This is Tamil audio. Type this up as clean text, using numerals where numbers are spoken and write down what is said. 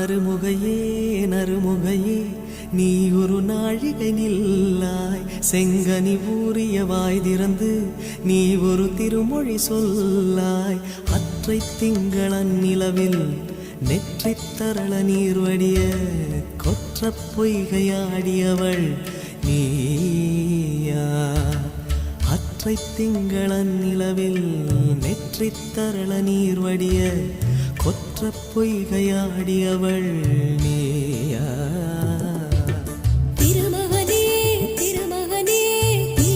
நறுமுகையே நறுமுகையே நீ ஒரு நாழிகை நில்லாய் செங்கனி ஊறிய வாய் திறந்து நீ ஒரு திருமொழி சொல்லாய் அற்றை திங்களன் நிலவில் நெற்றித் தரள நீர் வடிய கொற்ற பொய்கையாடியவள் நீயா அற்றை திங்களன் நிலவில் நெற்றித் தரள நீர் வடிய கொற்ற பொய்கையாடியவள் நீயா